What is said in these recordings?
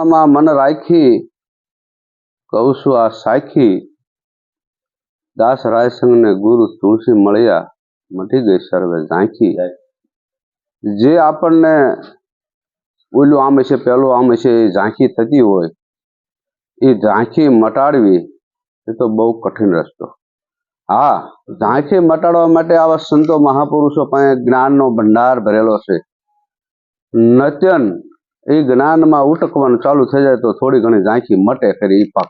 मन राखी कहू छू आ साखी दास रायसंग ने गुरु तुलसी मळ्या मटी गई सर्वे झांकी। जे आपने ओलू आम हशे पहलू आम हशे झांकी थती होय ए झांकी मटाड़वी ए तो बहु कठिन रस्तो। हाँ, झांकी मटाड़वा माटे आवा संतो महापुरुषो पासे ज्ञान नो भंडार भरेलो छे। नत्यन ए ज्ञान में उटकवानुं चालू थई जाए तो थोड़ी घणी झांकी मटे खरी। पाक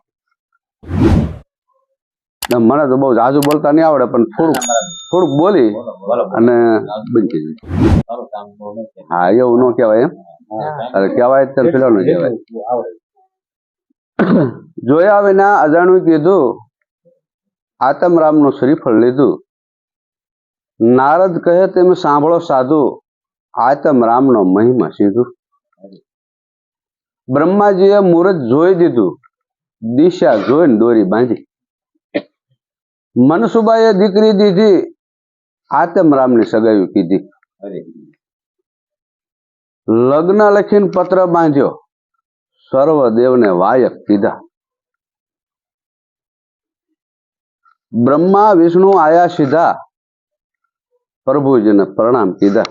मने तो बहुत जाजू बोलता नहीं आवड़े पण थोड़ुं बोली अने बंधी जाए। हाँ एवुं न कहेवाय एम अरे कहेवाय तो पेलो न कहेवाय। जोया विना अजाण्युं कीधुं आत्मरामनुं श्रीफळ लीधुं। नारद कहे तेम सांभळो साधु आत्मरामनो महिमा सीधुं। ब्रह्माजीए मुहूर्त जोई दीधुं दिशा जोईने दोरी बांधी। मनसुबाए दीकरी दीधी आत्मरामनी सगाई कीधी। लग्न लखीने पत्र बांध्यो सर्वदेव ने वायक कीधा। ब्रह्मा विष्णु आया सीधा प्रभुजी ने प्रणाम कीधा।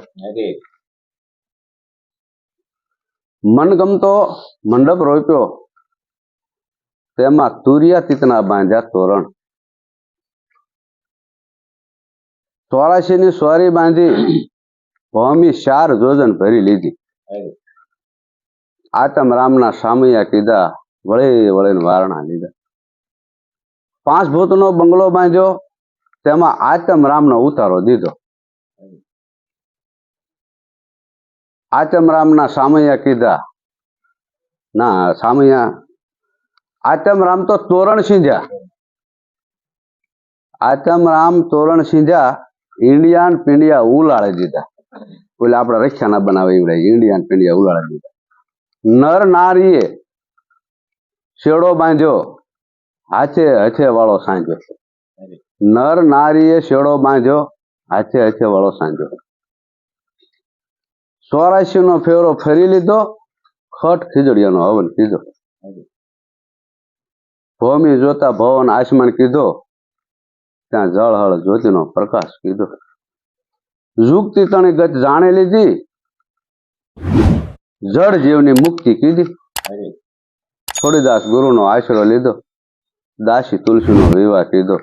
मनगमतो मंडप रोप्यो तेमा तुरिया तीतना बांध्या तोरण। 84 ની સ્વારી બાંધી ભૂમિ 4 જોજન ભરી લીધી। આત્મરામના સામૈયા કીધા વળે વળેને વારણા લીધા। 5 ભૂતનો બંગલો બાંધ્યો તેમાં આત્મરામનો ઉતારો દીધો। આત્મરામના સામૈયા કીધા ના સામૈયા આત્મરામ તો તોરણ સીંધ્યા। आत्मराम तोरण सीधा इंडियन पिंडिया उलाड़ी दीधा। बोले आपड़ा रक्षा ना बनावे इंडियन पिंडिया उलाड़ी दीधा। नर नारीए शेड़ो बांध्यो हाथे हथे वाळो सांजो। नर नारीए शेड़ो बांध्यो हाथे हथे वाळो सांजो। 84 नो फेरो फरी लीधो खट खीजड़ियानो हवन कीधो। भूमि जोता भवन आसमान कीधो त्या जळहळ ज्योतिनो प्रकाश कीधो। जुगती तणी गत जाणे लीधी जड़ जीवनी मुक्ति कीधी। छोड़ीदास गुरुनो आश्रय लीधो दासी तुलसीनो विवाह कीधो।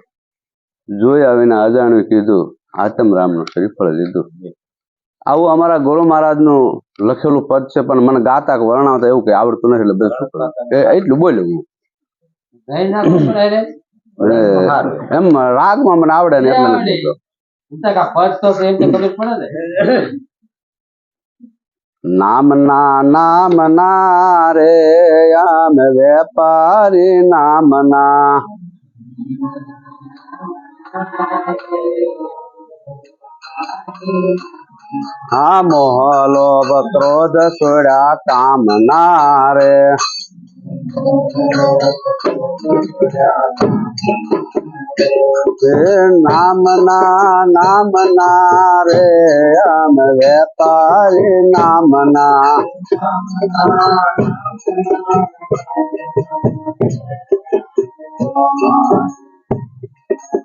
जोया विना अजाण्युं कीधुं आत्मरामनुं श्रीफळ लीधुं। आवुं अमारा गुरु महाराजनुं लखेलुं पद छे पण मने गाता वर्णवता एवुं कई आवडतुं नथी એટલે બધું શું કરું એટલું બોલ્યો હું। એમ રાગમાં મને આવડે ને એટલે નથી બોલતો। નામના નામના રે આમ વેપારી નામના। हाँ मोह लोभ क्रोध सोड़ा कामना रे। नामना नामना रे हम व्यापारी नामना।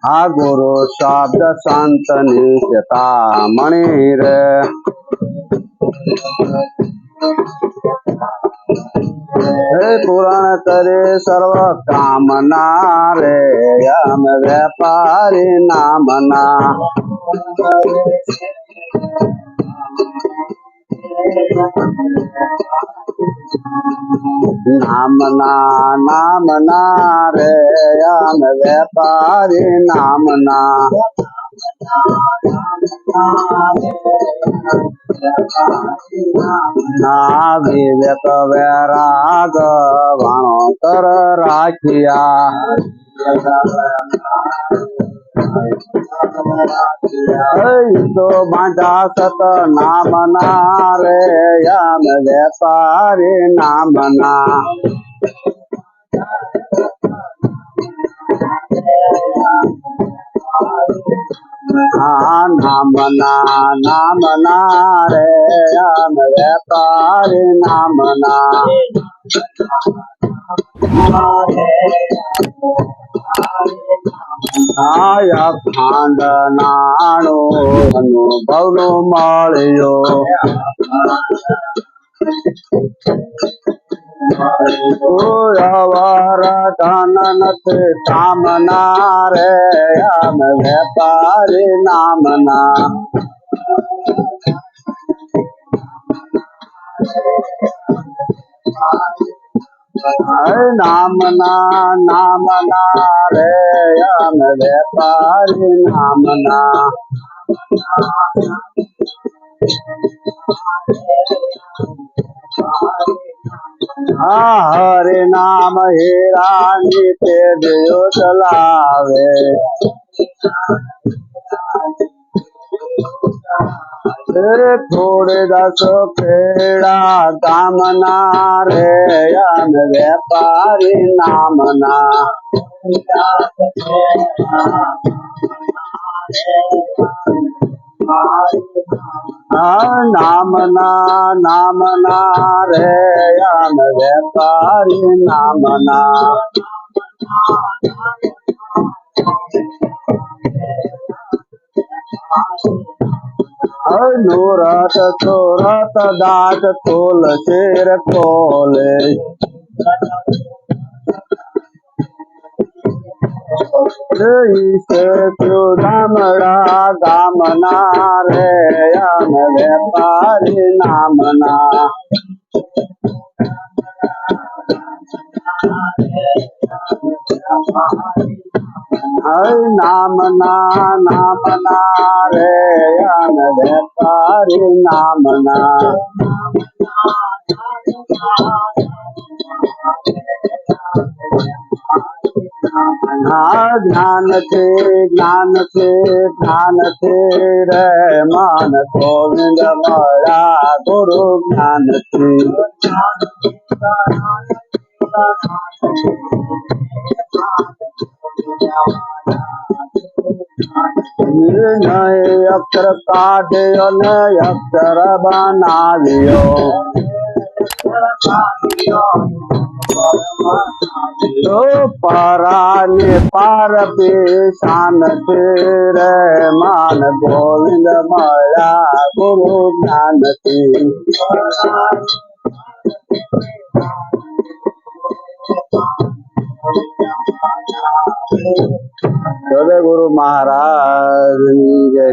आ गुरु शब्द संत निश्चता मणि रे। पुराण करे सर्व कामना रे हम व्यापारी नामना। नामना नामना रे हम व्यापारी नामना। ना विवेक वैराग वाणो कर राखिया। तो बांधा सत नामना रे हम व्यापारी नामना। नामना नामना रे हम व्यापारी नामना। આયા ખાંડ નાણો અનુભવ નો મળ્યો અવાર ધન નથી કામના રે અમે વેપારી નામના નામના રે અમે વેપારી નામના હરે નામ હીરાની તે દિયો ચલાવે થોડે દસો ખેડા ગામના રે અમે વેપારી નામના નામના રે અમે વેપારી નામના નૂરત ચોરત દાંત તોલ શેર ખોલે ગામડા ગામના રે અમે વેપારી નામના નામના રે અમે વેપારી નામના જ્ઞાન છે રે માન ગોવિંદ મળ્યા ગુરુ જ્ઞાન અક્ષર કાઢ્યો ને અક્ષર બનાવ્યો પરાને પાર પેશાન રે માન ગોવિંદ મળ્યા ગુરુ જ્ઞાન સદગુરુ મહારાજ ની જય.